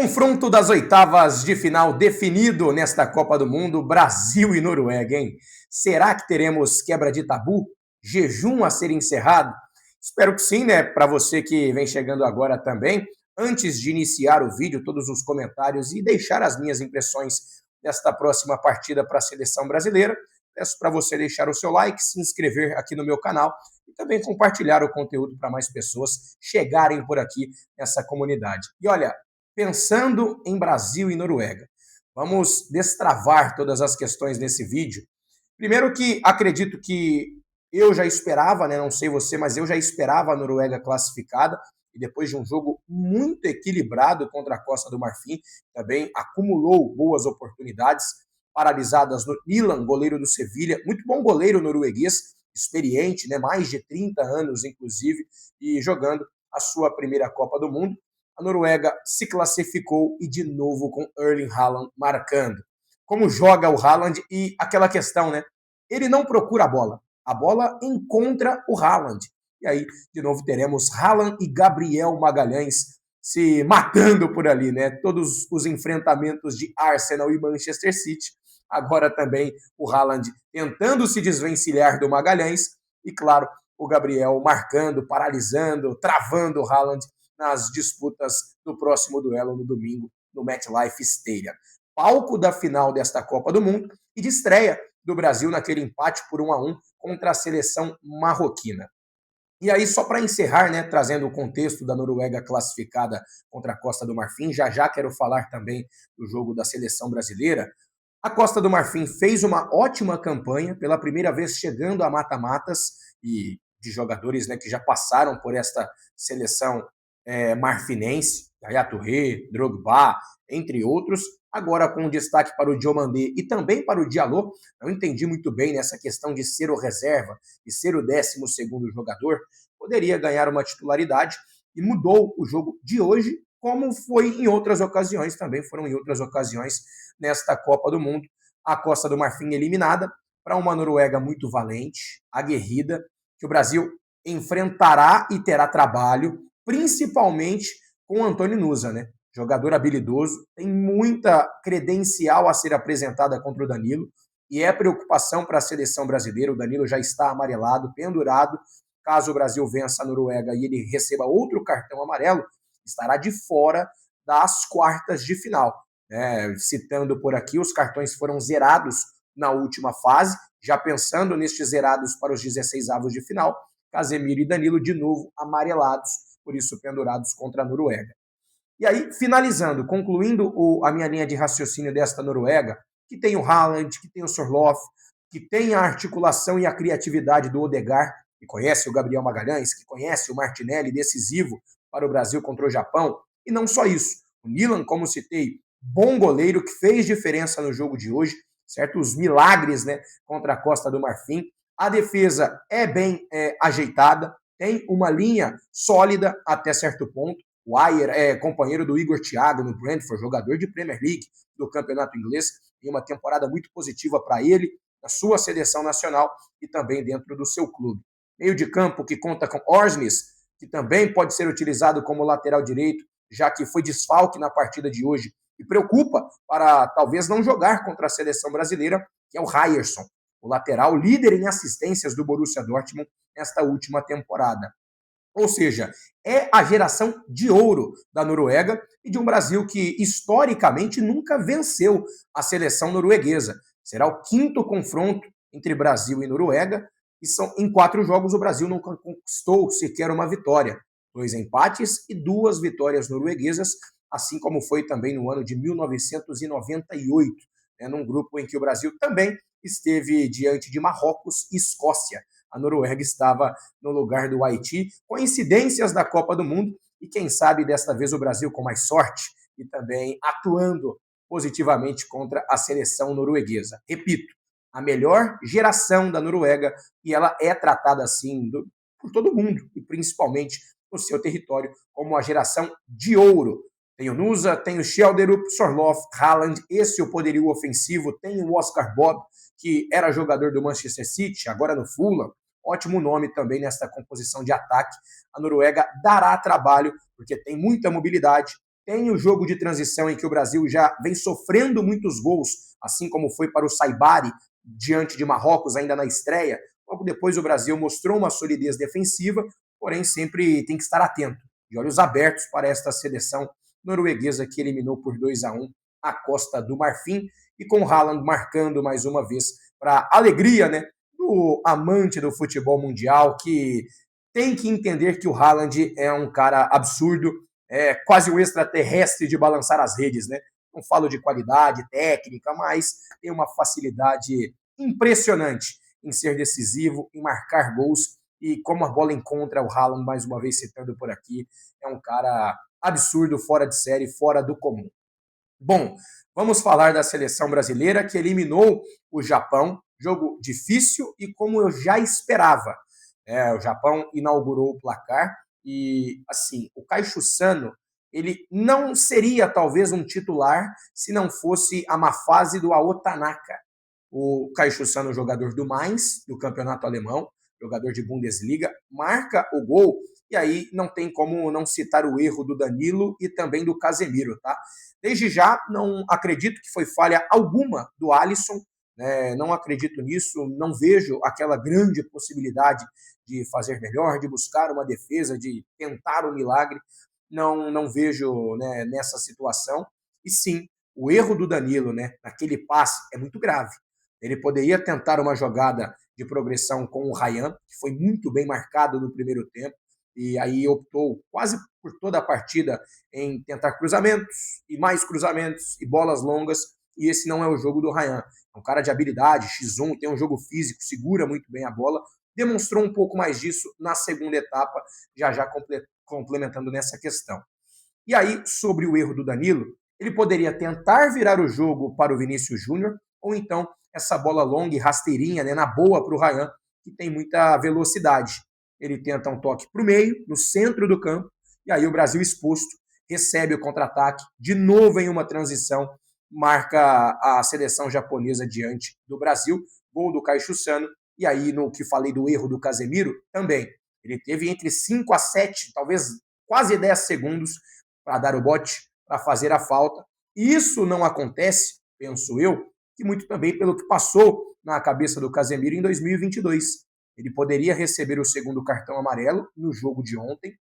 Confronto das oitavas de final definido nesta Copa do Mundo, Brasil e Noruega, hein? Será que teremos quebra de tabu? Jejum a ser encerrado? Espero que sim, né? Para você que vem chegando agora também. Antes de iniciar o vídeo, todos os comentários e deixar as minhas impressões desta próxima partida para a seleção brasileira, peço para você deixar o seu like, se inscrever aqui no meu canal e também compartilhar o conteúdo para mais pessoas chegarem por aqui nessa comunidade. E olha, pensando em Brasil e Noruega, vamos destravar todas as questões nesse vídeo. Primeiro que acredito que eu já esperava, né? Não sei você, mas eu já esperava a Noruega classificada. E depois de um jogo muito equilibrado contra a Costa do Marfim, também acumulou boas oportunidades, paralisadas no Milan, goleiro do Sevilha, muito bom goleiro norueguês, experiente, né? Mais de 30 anos, inclusive, e jogando a sua primeira Copa do Mundo. A Noruega se classificou e de novo com Erling Haaland marcando. Como joga o Haaland e aquela questão, né? Ele não procura a bola encontra o Haaland. E aí, de novo, teremos Haaland e Gabriel Magalhães se matando por ali, né? Todos os enfrentamentos de Arsenal e Manchester City. Agora também o Haaland tentando se desvencilhar do Magalhães. E, claro, o Gabriel marcando, paralisando, travando o Haaland nas disputas do próximo duelo no domingo no MetLife Stadium. Palco da final desta Copa do Mundo e de estreia do Brasil naquele empate por 1-1 contra a seleção marroquina. E aí, só para encerrar, né, trazendo o contexto da Noruega classificada contra a Costa do Marfim, já quero falar também do jogo da seleção brasileira. A Costa do Marfim fez uma ótima campanha, pela primeira vez chegando a mata-matas, e de jogadores, né, que já passaram por esta seleção marfinense, Yaya Touré, Drogba, entre outros, agora com destaque para o Diomandé e também para o Diallo. Não entendi muito bem nessa questão de ser o reserva e ser o 12º jogador, poderia ganhar uma titularidade e mudou o jogo de hoje, como foi em outras ocasiões, também foram em outras ocasiões nesta Copa do Mundo. A Costa do Marfim eliminada para uma Noruega muito valente, aguerrida, que o Brasil enfrentará e terá trabalho, principalmente com o Antônio Nusa, né? Jogador habilidoso, tem muita credencial a ser apresentada contra o Danilo, e é preocupação para a seleção brasileira. O Danilo já está amarelado, pendurado. Caso o Brasil vença a Noruega e ele receba outro cartão amarelo, estará de fora das quartas de final. Citando por aqui, os cartões foram zerados na última fase, já pensando nestes zerados para os 16avos de final, Casemiro e Danilo de novo amarelados, por isso pendurados contra a Noruega. E aí, finalizando, concluindo a minha linha de raciocínio desta Noruega, que tem o Haaland, que tem o Sorloth, que tem a articulação e a criatividade do Odegaard, que conhece o Gabriel Magalhães, que conhece o Martinelli, decisivo para o Brasil contra o Japão. E não só isso, o Milan, como citei, bom goleiro, que fez diferença no jogo de hoje, certo? Os milagres, né, contra a Costa do Marfim. A defesa é bem ajeitada, tem uma linha sólida até certo ponto. O Ayer é companheiro do Igor Thiago no Brentford, jogador de Premier League do campeonato inglês. Tem uma temporada muito positiva para ele, na sua seleção nacional e também dentro do seu clube. Meio de campo que conta com Orsnes, que também pode ser utilizado como lateral direito, já que foi desfalque na partida de hoje e preocupa para talvez não jogar contra a seleção brasileira, que é o Ryerson, o lateral líder em assistências do Borussia Dortmund nesta última temporada. Ou seja, é a geração de ouro da Noruega e de um Brasil que, historicamente, nunca venceu a seleção norueguesa. Será o 5º confronto entre Brasil e Noruega, e em 4 jogos o Brasil nunca conquistou sequer uma vitória. 2 empates e 2 vitórias norueguesas, assim como foi também no ano de 1998, num grupo em que o Brasil também esteve diante de Marrocos e Escócia. A Noruega estava no lugar do Haiti. Coincidências da Copa do Mundo e, quem sabe, desta vez o Brasil com mais sorte e também atuando positivamente contra a seleção norueguesa. Repito, a melhor geração da Noruega, e ela é tratada assim por todo mundo, e principalmente no seu território, como a geração de ouro. Tem o Nusa, tem o Schjelderup, Sorloth, Haaland, esse é o poderio ofensivo, tem o Oscar Bob, que era jogador do Manchester City, agora no Fulham. Ótimo nome também nesta composição de ataque. A Noruega dará trabalho, porque tem muita mobilidade, tem o jogo de transição em que o Brasil já vem sofrendo muitos gols, assim como foi para o Saibari diante de Marrocos ainda na estreia. Logo depois o Brasil mostrou uma solidez defensiva, porém sempre tem que estar atento, de olhos abertos para esta seleção norueguesa que eliminou por 2-1 a Costa do Marfim, e com o Haaland marcando mais uma vez para alegria, né, do amante do futebol mundial, que tem que entender que o Haaland é um cara absurdo, é quase um extraterrestre de balançar as redes, né? Não falo de qualidade técnica, mas tem uma facilidade impressionante em ser decisivo, em marcar gols, e como a bola encontra o Haaland, mais uma vez citando por aqui, é um cara absurdo, fora de série, fora do comum. Bom, vamos falar da seleção brasileira que eliminou o Japão, jogo difícil e como eu já esperava. O Japão inaugurou o placar e, assim, o Kaishu Sano, ele não seria talvez um titular se não fosse a má fase do Ao Tanaka. O Kaishu Sano, jogador do Mainz, do campeonato alemão, jogador de Bundesliga, marca o gol e aí não tem como não citar o erro do Danilo e também do Casemiro, tá? Desde já, não acredito que foi falha alguma do Alisson, né? Não acredito nisso, não vejo aquela grande possibilidade de fazer melhor, de buscar uma defesa, de tentar um milagre, não vejo, né, nessa situação. E sim, o erro do Danilo, né, naquele passe é muito grave. Ele poderia tentar uma jogada de progressão com o Ryan, que foi muito bem marcado no primeiro tempo, e aí optou quase por toda a partida em tentar cruzamentos, e mais cruzamentos, e bolas longas, e esse não é o jogo do Ryan. É um cara de habilidade, X1, tem um jogo físico, segura muito bem a bola, demonstrou um pouco mais disso na segunda etapa, já complementando nessa questão. E aí, sobre o erro do Danilo, ele poderia tentar virar o jogo para o Vinícius Júnior, ou então essa bola longa e rasteirinha, né, na boa para o Ryan, que tem muita velocidade. Ele tenta um toque para o meio, no centro do campo, e aí o Brasil exposto, recebe o contra-ataque, de novo em uma transição, marca a seleção japonesa diante do Brasil, gol do Kaishu Sano, e aí no que falei do erro do Casemiro, também. Ele teve entre 5 a 7, talvez quase 10 segundos para dar o bote, para fazer a falta. E isso não acontece, penso eu, que muito também pelo que passou na cabeça do Casemiro em 2022. Ele poderia receber o segundo cartão amarelo no jogo de ontem,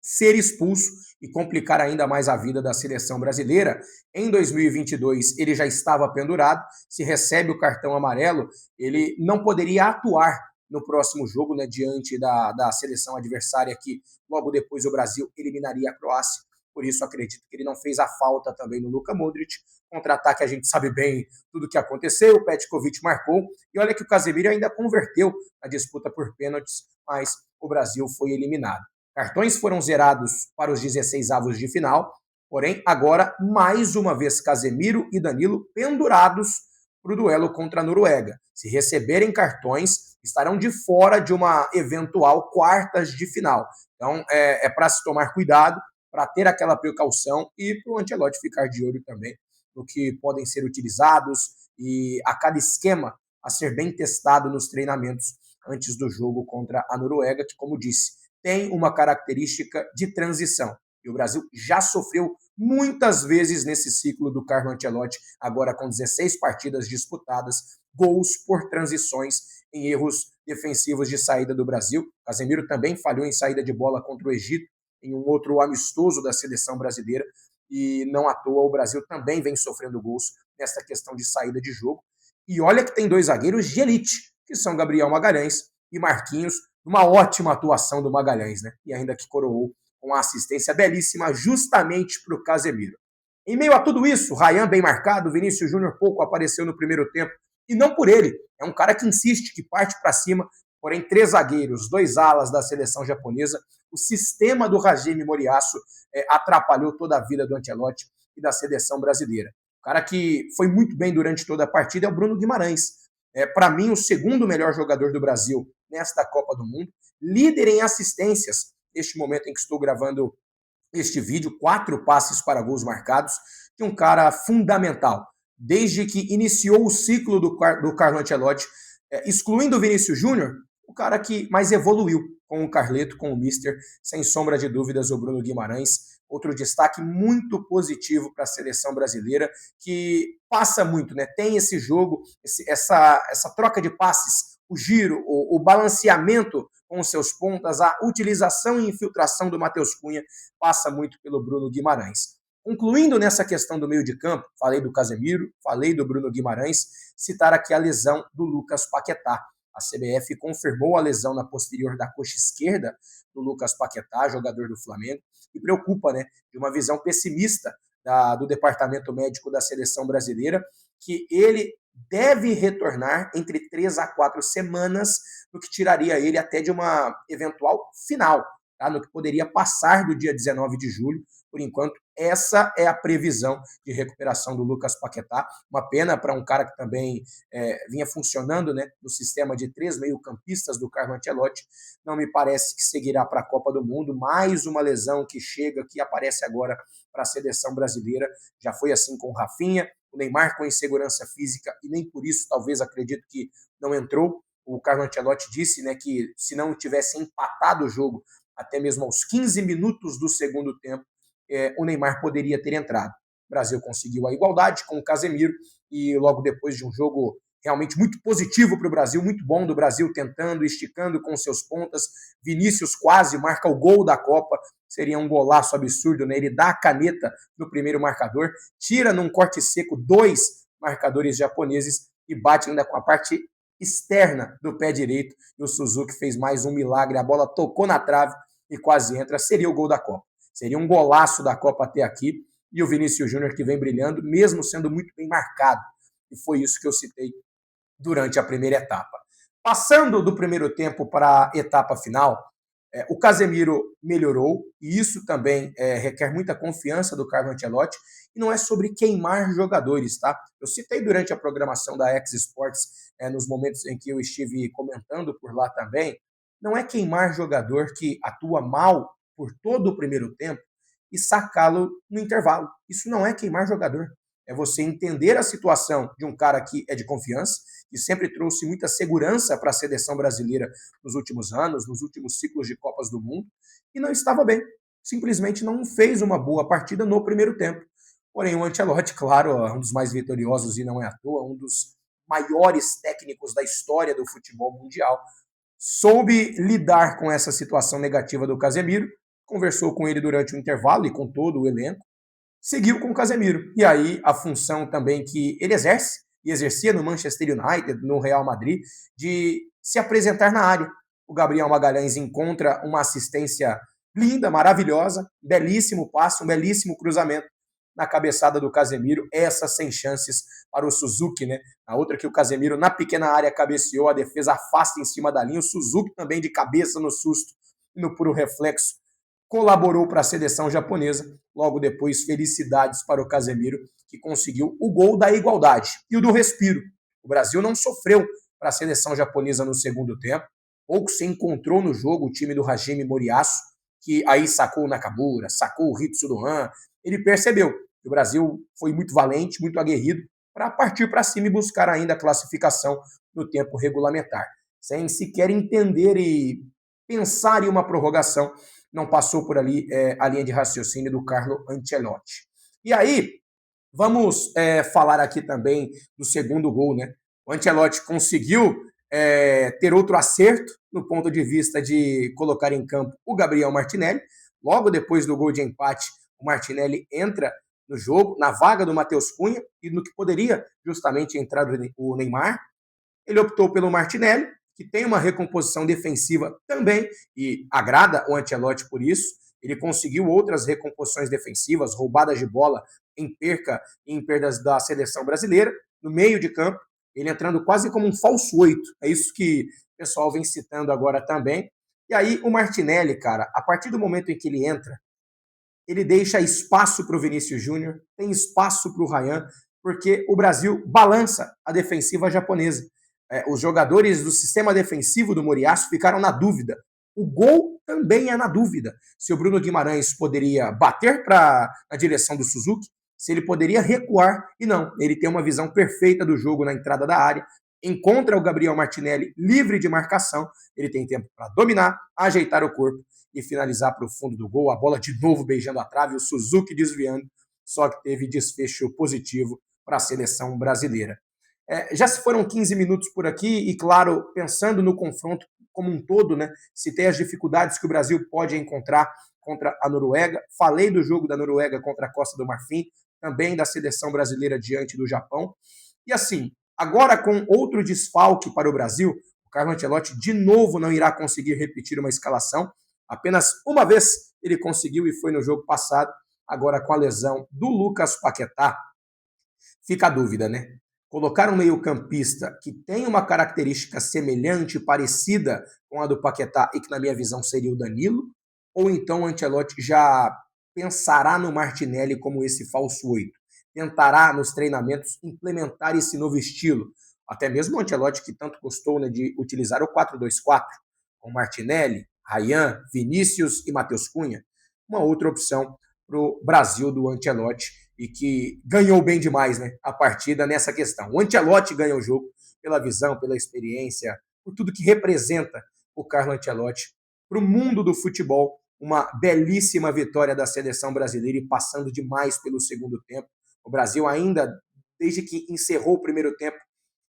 ser expulso e complicar ainda mais a vida da seleção brasileira. Em 2022, ele já estava pendurado. Se recebe o cartão amarelo, ele não poderia atuar no próximo jogo, né, diante da seleção adversária, que logo depois o Brasil eliminaria a Croácia. Por isso, acredito que ele não fez a falta também no Luka Modric. Contra-ataque, a gente sabe bem tudo o que aconteceu. O Petkovic marcou. E olha que o Casemiro ainda converteu a disputa por pênaltis, mas o Brasil foi eliminado. Cartões foram zerados para os 16avos de final, porém, agora, mais uma vez, Casemiro e Danilo pendurados para o duelo contra a Noruega. Se receberem cartões, estarão de fora de uma eventual quartas de final. Então, é para se tomar cuidado, para ter aquela precaução e para o Ancelotti ficar de olho também no que podem ser utilizados e a cada esquema a ser bem testado nos treinamentos antes do jogo contra a Noruega, que, como disse, tem uma característica de transição. E o Brasil já sofreu muitas vezes nesse ciclo do Carlo Ancelotti, agora com 16 partidas disputadas, gols por transições em erros defensivos de saída do Brasil. Casemiro também falhou em saída de bola contra o Egito, em um outro amistoso da seleção brasileira, e não à toa o Brasil também vem sofrendo gols nessa questão de saída de jogo. E olha que tem dois zagueiros de elite, que são Gabriel Magalhães e Marquinhos, uma ótima atuação do Magalhães, né? E ainda que coroou com uma assistência belíssima justamente para o Casemiro. Em meio a tudo isso, Ryan bem marcado, Vinícius Júnior pouco apareceu no primeiro tempo, e não por ele, é um cara que insiste, que parte para cima, porém 3 zagueiros, 2 alas da seleção japonesa, o sistema do Hajime Moriyasu atrapalhou toda a vida do Ancelotti e da seleção brasileira. O cara que foi muito bem durante toda a partida é o Bruno Guimarães. Para mim, o segundo melhor jogador do Brasil nesta Copa do Mundo, líder em assistências, neste momento em que estou gravando este vídeo, 4 passes para gols marcados, de um cara fundamental, desde que iniciou o ciclo do Carlo Ancelotti, excluindo o Vinícius Júnior, o cara que mais evoluiu com o Carleto, com o Mister, sem sombra de dúvidas, o Bruno Guimarães, outro destaque muito positivo para a seleção brasileira, que passa muito, né? Tem esse jogo, essa troca de passes, o giro, o balanceamento com os seus pontas, a utilização e infiltração do Matheus Cunha passa muito pelo Bruno Guimarães. Concluindo nessa questão do meio de campo, falei do Casemiro, falei do Bruno Guimarães, citar aqui a lesão do Lucas Paquetá. A CBF confirmou a lesão na posterior da coxa esquerda do Lucas Paquetá, jogador do Flamengo, e preocupa, né, de uma visão pessimista do departamento médico da seleção brasileira, que ele deve retornar entre 3 a 4 semanas, no que tiraria ele até de uma eventual final, tá? No que poderia passar do dia 19 de julho. Por enquanto, essa é a previsão de recuperação do Lucas Paquetá. Uma pena para um cara que também vinha funcionando, né, no sistema de 3 meio-campistas do Carlo Ancelotti. Não me parece que seguirá para a Copa do Mundo. Mais uma lesão que chega, que aparece agora para a seleção brasileira. Já foi assim com o Rafinha, o Neymar com insegurança física e nem por isso, talvez, acredito que não entrou. O Carlo Ancelotti disse, né, que se não tivesse empatado o jogo até mesmo aos 15 minutos do segundo tempo, o Neymar poderia ter entrado. O Brasil conseguiu a igualdade com o Casemiro e logo depois de um jogo realmente muito positivo para o Brasil, muito bom do Brasil, tentando, esticando com seus pontas, Vinícius quase marca o gol da Copa, seria um golaço absurdo, né? Ele dá a caneta no primeiro marcador, tira num corte seco 2 marcadores japoneses e bate ainda com a parte externa do pé direito, e o Suzuki fez mais um milagre, a bola tocou na trave e quase entra, seria o gol da Copa. Seria um golaço da Copa até aqui, e o Vinícius Júnior que vem brilhando, mesmo sendo muito bem marcado. E foi isso que eu citei durante a primeira etapa. Passando do primeiro tempo para a etapa final, o Casemiro melhorou, e isso também requer muita confiança do Carlo Ancelotti, e não é sobre queimar jogadores, tá? Eu citei durante a programação da X Sports, nos momentos em que eu estive comentando por lá também, não é queimar jogador que atua mal por todo o primeiro tempo e sacá-lo no intervalo. Isso não é queimar jogador. É você entender a situação de um cara que é de confiança, que sempre trouxe muita segurança para a seleção brasileira nos últimos anos, nos últimos ciclos de Copas do Mundo, e não estava bem. Simplesmente não fez uma boa partida no primeiro tempo. Porém, o Ancelotti, claro, é um dos mais vitoriosos e não é à toa, um dos maiores técnicos da história do futebol mundial, soube lidar com essa situação negativa do Casemiro, conversou com ele durante o intervalo e com todo o elenco, seguiu com o Casemiro. E aí a função também que ele exerce, e exercia no Manchester United, no Real Madrid, de se apresentar na área. O Gabriel Magalhães encontra uma assistência linda, maravilhosa, belíssimo passe, um belíssimo cruzamento na cabeçada do Casemiro, essa sem chances para o Suzuki, né? A outra que o Casemiro na pequena área cabeceou, a defesa afasta em cima da linha, o Suzuki também de cabeça no susto e no puro reflexo colaborou para a seleção japonesa. Logo depois, felicidades para o Casemiro, que conseguiu o gol da igualdade e o do respiro. O Brasil não sofreu para a seleção japonesa no segundo tempo, pouco se encontrou no jogo o time do Hajime Moriyasu, que aí sacou o Nakamura, sacou o Ritsu Dohan. Ele percebeu que o Brasil foi muito valente, muito aguerrido, para partir para cima e buscar ainda a classificação no tempo regulamentar. Sem sequer entender e pensar em uma prorrogação, não passou por ali a linha de raciocínio do Carlo Ancelotti. E aí, vamos falar aqui também do segundo gol, né? O Ancelotti conseguiu ter outro acerto no ponto de vista de colocar em campo o Gabriel Martinelli. Logo depois do gol de empate, o Martinelli entra no jogo, na vaga do Matheus Cunha, e no que poderia justamente entrar o Neymar. Ele optou pelo Martinelli, que tem uma recomposição defensiva também, e agrada o Ancelotti por isso. Ele conseguiu outras recomposições defensivas, roubadas de bola em perdas da seleção brasileira, no meio de campo, ele entrando quase como um falso 8. É isso que o pessoal vem citando agora também. E aí o Martinelli, cara, a partir do momento em que ele entra, ele deixa espaço para o Vinícius Júnior, tem espaço para o Ryan, porque o Brasil balança a defensiva japonesa. Os jogadores do sistema defensivo do Moriyasu ficaram na dúvida. O gol também é na dúvida. Se o Bruno Guimarães poderia bater na direção do Suzuki, se ele poderia recuar, e não. Ele tem uma visão perfeita do jogo na entrada da área, encontra o Gabriel Martinelli livre de marcação, ele tem tempo para dominar, ajeitar o corpo e finalizar para o fundo do gol. A bola de novo beijando a trave, o Suzuki desviando, só que teve desfecho positivo para a seleção brasileira. Já se foram 15 minutos por aqui e, claro, pensando no confronto como um todo, né, citei as dificuldades que o Brasil pode encontrar contra a Noruega, falei do jogo da Noruega contra a Costa do Marfim, também da seleção brasileira diante do Japão. E assim, agora com outro desfalque para o Brasil, o Carlo Ancelotti de novo não irá conseguir repetir uma escalação. Apenas uma vez ele conseguiu e foi no jogo passado, agora com a lesão do Lucas Paquetá. Fica a dúvida, né? Colocar um meio-campista que tem uma característica semelhante, parecida com a do Paquetá e que, na minha visão, seria o Danilo, ou então o Ancelotti já pensará no Martinelli como esse falso 8, tentará nos treinamentos implementar esse novo estilo, até mesmo o Ancelotti que tanto gostou, né, de utilizar o 4-2-4, com Martinelli, Ryan, Vinícius e Matheus Cunha, uma outra opção para o Brasil do Ancelotti, e que ganhou bem demais, né, a partida nessa questão. O Ancelotti ganha o jogo pela visão, pela experiência, por tudo que representa o Carlo Ancelotti para o mundo do futebol. Uma belíssima vitória da seleção brasileira e passando demais pelo segundo tempo. O Brasil ainda, desde que encerrou o primeiro tempo,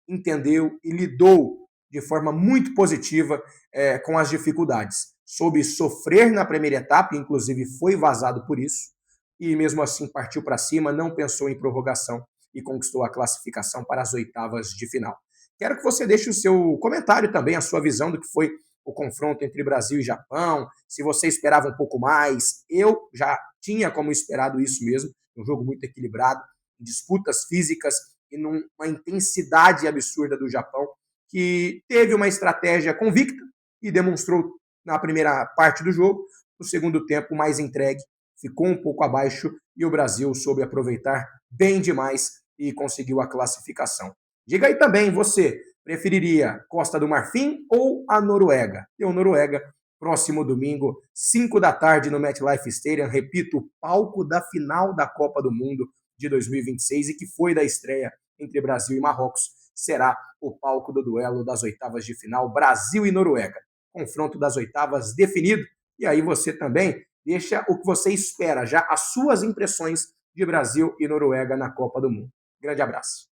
entendeu e lidou de forma muito positiva com as dificuldades. Soube sofrer na primeira etapa, inclusive foi vazado por isso, e mesmo assim partiu para cima, não pensou em prorrogação e conquistou a classificação para as oitavas de final. Quero que você deixe o seu comentário também, a sua visão do que foi o confronto entre Brasil e Japão, se você esperava um pouco mais. Eu já tinha como esperado isso mesmo, um jogo muito equilibrado, disputas físicas e numa intensidade absurda do Japão, que teve uma estratégia convicta e demonstrou na primeira parte do jogo, no segundo tempo mais entregue, ficou um pouco abaixo e o Brasil soube aproveitar bem demais e conseguiu a classificação. Diga aí também, você preferiria Costa do Marfim ou a Noruega? Deu Noruega, próximo domingo, 5 da tarde no MetLife Stadium, repito, o palco da final da Copa do Mundo de 2026 e que foi da estreia entre Brasil e Marrocos, será o palco do duelo das oitavas de final, Brasil e Noruega. Confronto das oitavas definido, e aí você também deixa o que você espera, já as suas impressões de Brasil e Noruega na Copa do Mundo. Grande abraço.